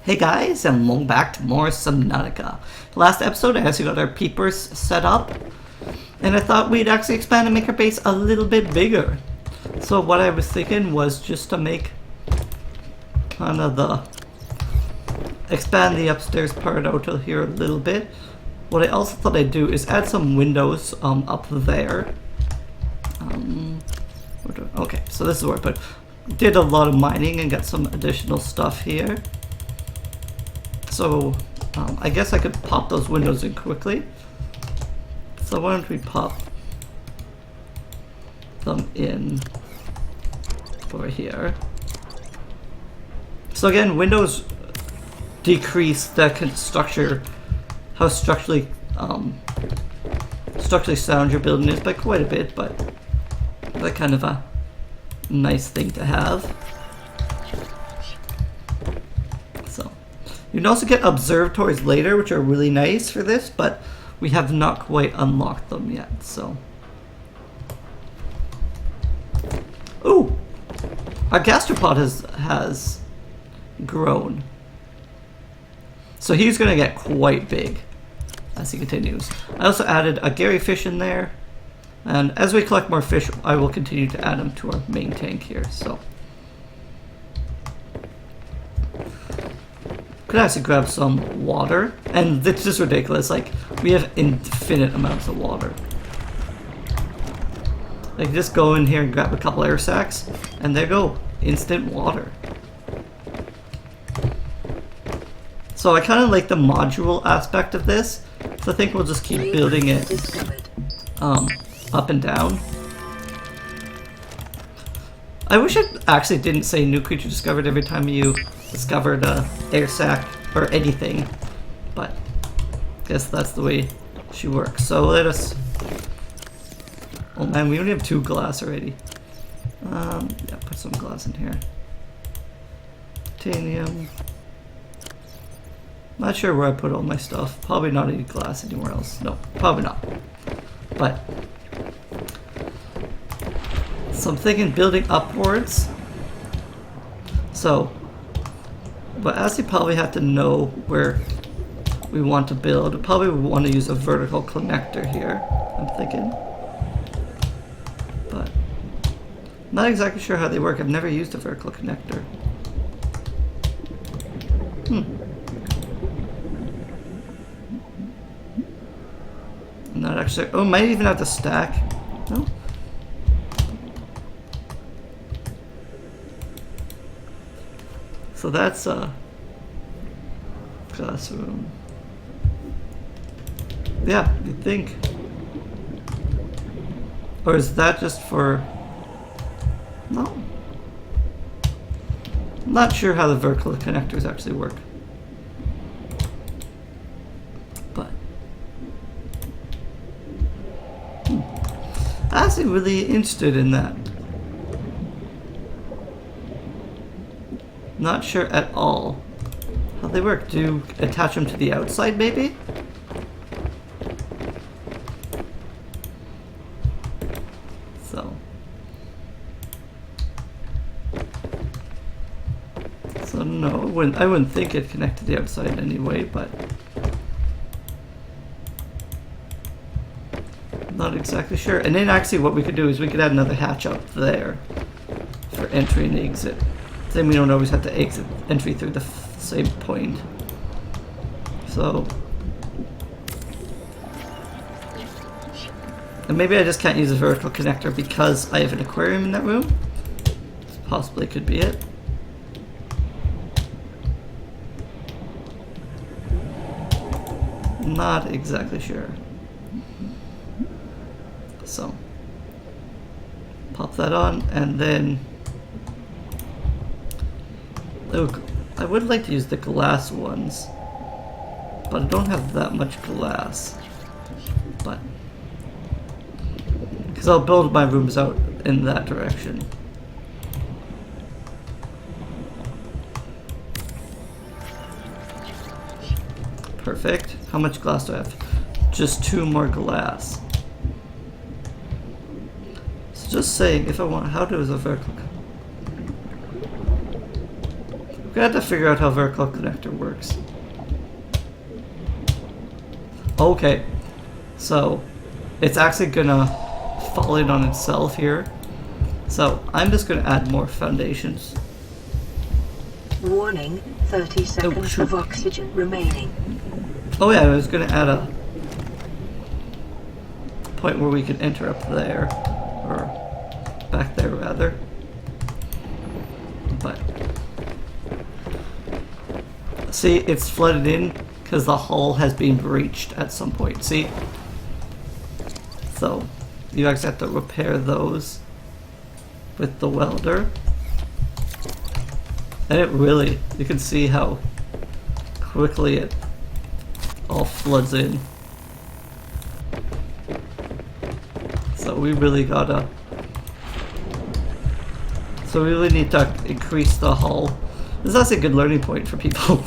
Hey guys, and welcome back to more Subnautica. Last episode I actually got our peepers set up, and I thought we'd actually expand and make our base a little bit bigger. So what I was thinking was just to make kind of expand the upstairs part out to here a little bit. What I also thought I'd do is add some windows up there. Okay, so this is where I put. Did a lot of mining and got some additional stuff here. So I guess I could pop those windows in quickly. So why don't we pop them in over here. So again, windows decrease the how structurally sound your building is by quite a bit, but that's kind of a nice thing to have. So you can also get observatories later, which are really nice for this, but we have not quite unlocked them yet. So, ooh, our gastropod has grown, so he's gonna get quite big as he continues. I also added a Gary fish in there. And as we collect more fish, I will continue to add them to our main tank here. So, could actually grab some water, and it's just ridiculous. Like, we have infinite amounts of water. Like, just go in here and grab a couple air sacs, and there you go, instant water. So I kind of like the module aspect of this. So I think we'll just keep building it. Up and down. I wish it actually didn't say new creature discovered every time you discovered a air sac or anything, but I guess that's the way she works. So let us. Oh man, we only have 2 glass already. Yeah, put some glass in here. Titanium. Not sure where I put all my stuff. Probably not any glass anywhere else. No, probably not. But. So I'm thinking building upwards. So, but as you probably have to know where we want to build, we probably want to use a vertical connector here, I'm thinking. But, not exactly sure how they work. I've never used a vertical connector. Not actually. Oh, might even have to stack. No? So that's a classroom. Yeah, you think. Or is that just for... No. I'm not sure how the vertical connectors actually work. But... I'm actually really interested in that. Not sure at all how they work. Do you attach them to the outside, maybe? So no, I wouldn't think it connected to the outside anyway, but not exactly sure. And then actually what we could do is we could add another hatch up there for entry and exit. Then we don't always have to exit entry through the same point. So, and maybe I just can't use a vertical connector because I have an aquarium in that room. This possibly could be it. Not exactly sure. So, pop that on, and then. Oh, I would like to use the glass ones, but I don't have that much glass. But because I'll build my rooms out in that direction. Perfect. How much glass do I have? Just 2 more glass. So just saying, if I want, how does a vertical? gonna have to figure out how vertical connector works. Okay, so it's actually gonna fall in on itself here. So I'm just gonna add more foundations. Warning, 30 seconds of oxygen remaining. Oh yeah, I was gonna add a point where we could enter up there, or back there rather. But see, it's flooded in because the hull has been breached at some point. See? So you guys have to repair those with the welder. And it really, you can see how quickly it all floods in. So we really gotta, so we really need to increase the hull. This is actually a good learning point for people.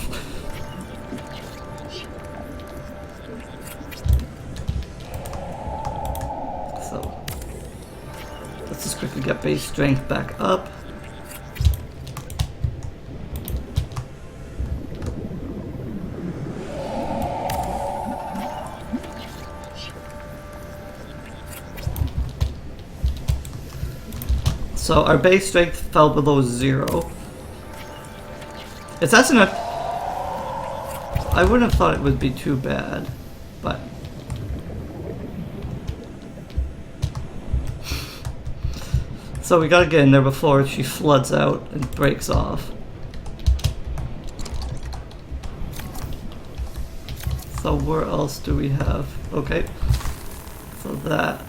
So let's just quickly get base strength back up. So our base strength fell below 0. It's actually not, I wouldn't have thought it would be too bad, but so we gotta get in there before she floods out and breaks off. So where else do we have? Okay, so that.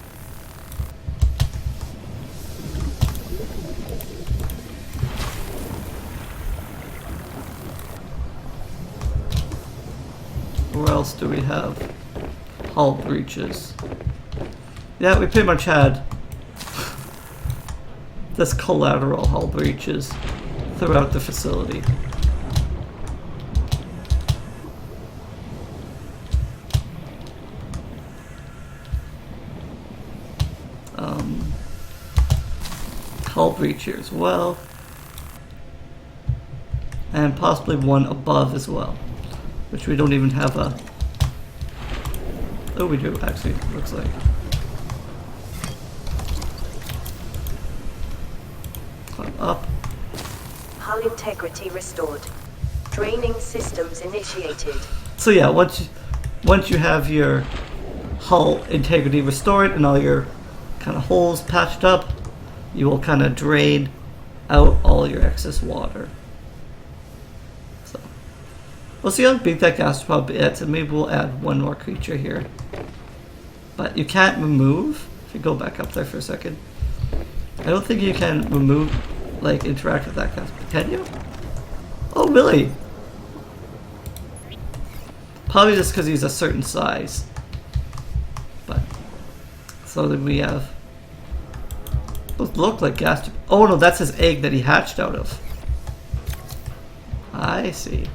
Where else do we have hull breaches? Yeah, we pretty much had this collateral hull breaches throughout the facility. Hull breach here as well. And possibly one above as well. Which we don't even have a... Oh, we do, actually, looks like. Climb up. Hull integrity restored. Draining systems initiated. So yeah, once you have your hull integrity restored and all your kind of holes patched up, you will kind of drain out all your excess water. We'll see how big that gastropod is, and maybe we'll add one more creature here. But you can't remove, if you go back up there for a second, I don't think you can remove, like, interact with that gastropod. Can you? Oh, really? Probably just because he's a certain size. But, so then we have, those look like gastropod. Oh no, that's his egg that he hatched out of. I see.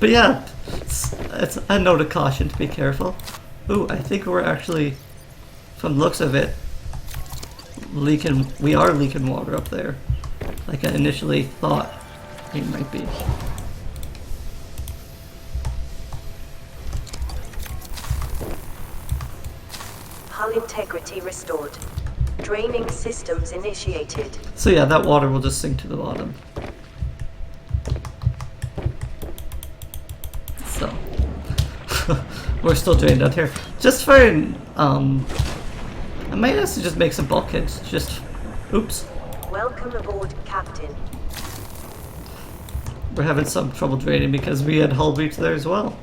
But yeah, it's a note of caution to be careful. Ooh, I think we're actually, from the looks of it, we are leaking water up there. Like I initially thought we might be. Hull integrity restored. Draining systems initiated. So yeah, that water will just sink to the bottom. So we're still drained out here. Just for I might have to just make some bulkheads. Just oops. Welcome aboard, Captain. We're having some trouble draining because we had hull breach there as well.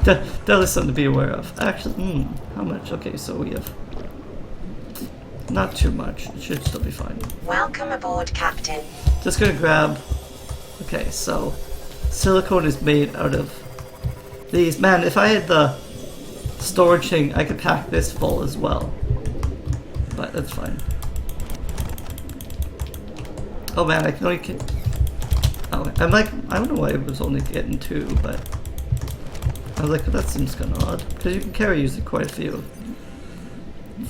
That is something to be aware of. Actually, how much? Okay, so we have not too much. It should still be fine. Welcome aboard, Captain. Just gonna grab. Okay, so silicone is made out of these. Man, if I had the storage thing, I could pack this full as well. But that's fine. Oh man, I can only get. Oh, I'm like, I don't know why it was only getting 2, but I was like, that seems kind of odd because you can carry usually quite a few.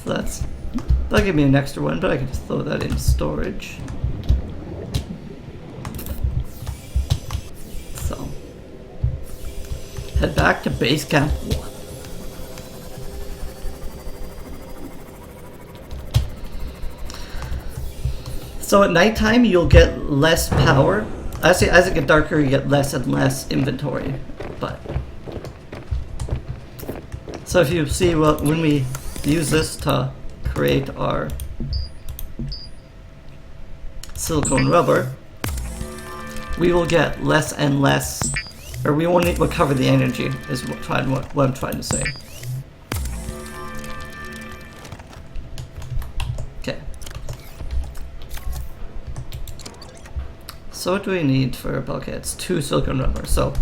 So that'll give me an extra one, but I can just throw that in storage. So head back to base camp 1. So at nighttime you'll get less power. As it gets darker you get less and less inventory. But so if you see when we use this to create our silicone rubber, we will get less and less, or we won't recover the energy, is what I'm trying to say. Okay. So what do we need for bulkheads? 2 silicone rubber. So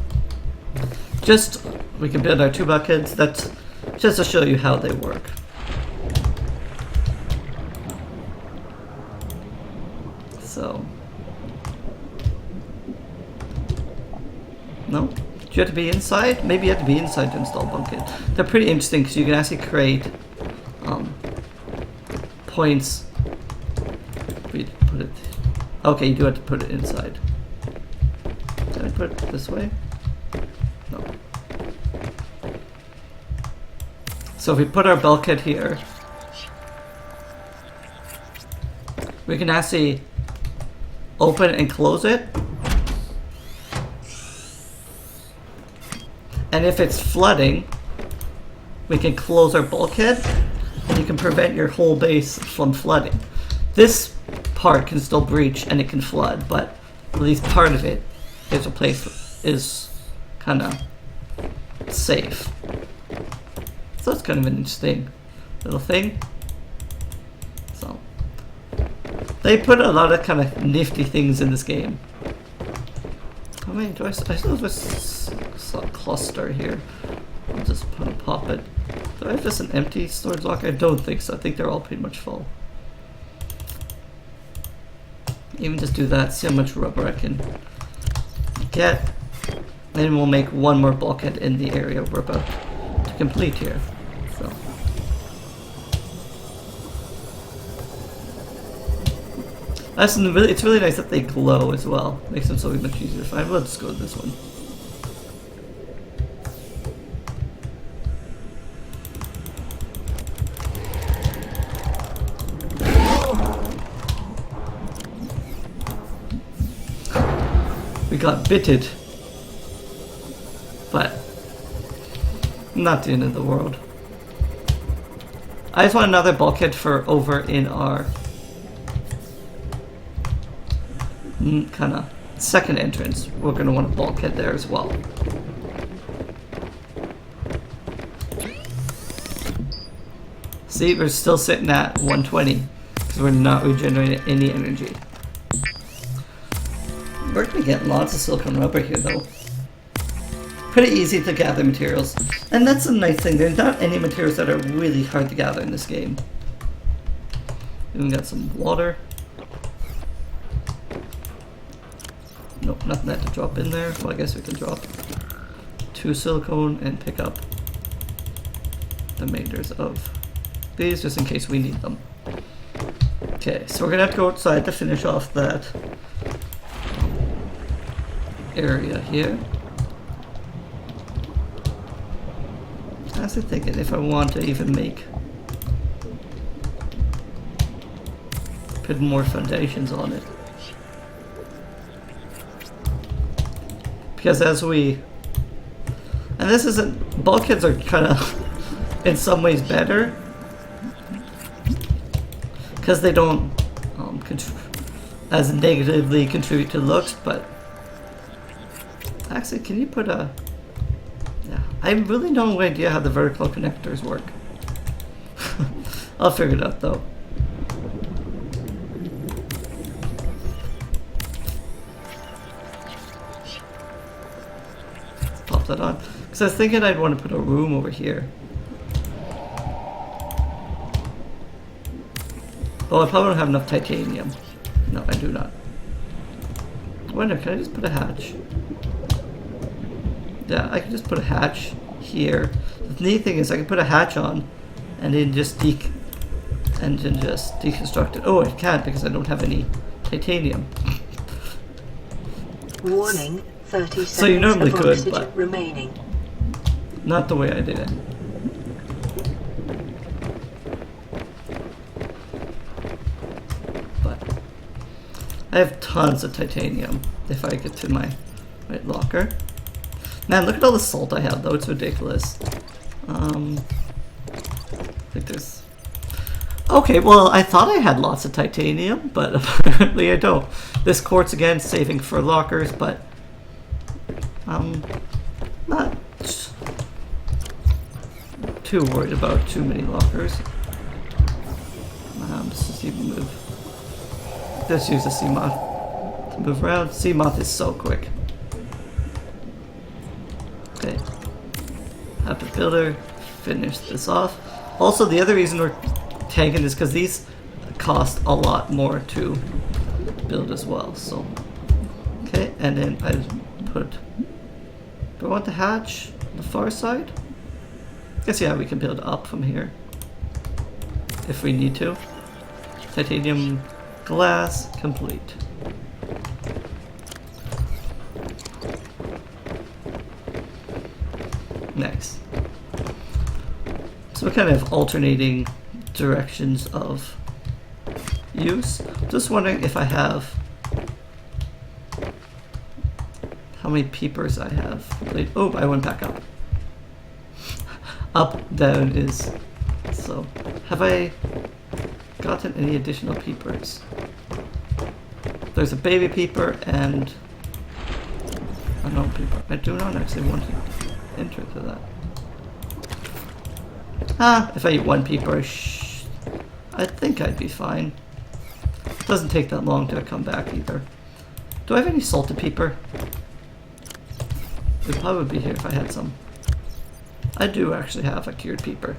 we can build our 2 bulkheads. That's just to show you how they work. So, no? Do you have to be inside? Maybe you have to be inside to install bulkhead. They're pretty interesting because you can actually create points. We put it. Okay, you do have to put it inside. Can I put it this way? No. So if we put our bulkhead here, we can actually open and close it. And if it's flooding, we can close our bulkhead and you can prevent your whole base from flooding. This part can still breach and it can flood, but at least part of it is kind of safe. So it's kind of an interesting little thing. So they put a lot of kind of nifty things in this game. How many do I still have a cluster here? I'll just pop it. Do I have just an empty storage locker? I don't think so. I think they're all pretty much full. Even just do that, see how much rubber I can get. Then we'll make one more bulkhead in the area we're about to complete here. So it's really nice that they glow as well. Makes them so much easier to find. Let's go to this one. We got bitted, but not the end of the world. I just want another bulkhead for over in our kind of second entrance. We're going to want a bulkhead there as well. See, we're still sitting at 120 because we're not regenerating any energy. We're going to get lots of silicone rubber here though. Pretty easy to gather materials. And that's a nice thing, there's not any materials that are really hard to gather in this game. Even got some water. Nope, nothing that to drop in there. Well, I guess we can drop 2 silicone and pick up the remainders of these just in case we need them. Okay, so we're going to have to go outside to finish off that area here. I was thinking if I want to even put more foundations on it, because and this isn't, bulkheads are kind of in some ways better because they don't as negatively contribute to looks, but actually, can you put a... Yeah, I really don't have no idea how the vertical connectors work. I'll figure it out though. Let's pop that on. Because I was thinking I'd want to put a room over here. Well, I probably don't have enough titanium. No, I do not. I wonder, can I just put a hatch? Yeah, I can just put a hatch here. The neat thing is I can put a hatch on and then just engine just deconstructed. Oh, I can't because I don't have any titanium. Warning, 30 seconds So you normally of could, oxygen but remaining. not the way I did it. But I have tons of titanium if I get to my right locker. Man, look at all the salt I have though, it's ridiculous. I think there's... Okay, well, I thought I had lots of titanium, but apparently I don't. This quartz again, saving for lockers, but not too worried about too many lockers. Let's just even move. Let's use the sea moth to move around. Sea moth is so quick. Okay, Happy Builder, finish this off. Also, the other reason we're taking this because these cost a lot more to build as well. So, okay, and then I put. Do I want the hatch on the far side? Guess yeah, we can build up from here if we need to. Titanium glass complete. Next. So we're kind of alternating directions of use. Just wondering if I have how many peepers I have. Oh, I went back up. Up, down is... So, have I gotten any additional peepers? There's a baby peeper and a no peeper. I do not actually want to enter to that. If I eat one peeper, I think I'd be fine. It doesn't take that long to come back either. Do I have any salted peeper? It would probably be here if I had some. I do actually have a cured peeper.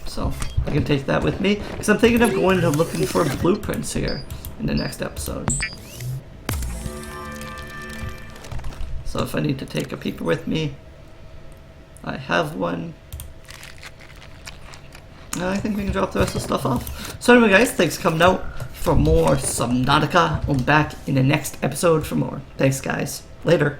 So I can take that with me. Because I'm thinking of going to looking for blueprints here in the next episode. So if I need to take a peeper with me, I have one. I think we can drop the rest of the stuff off. So anyway guys, thanks for coming out for more Subnautica. I'm back in the next episode for more. Thanks guys. Later.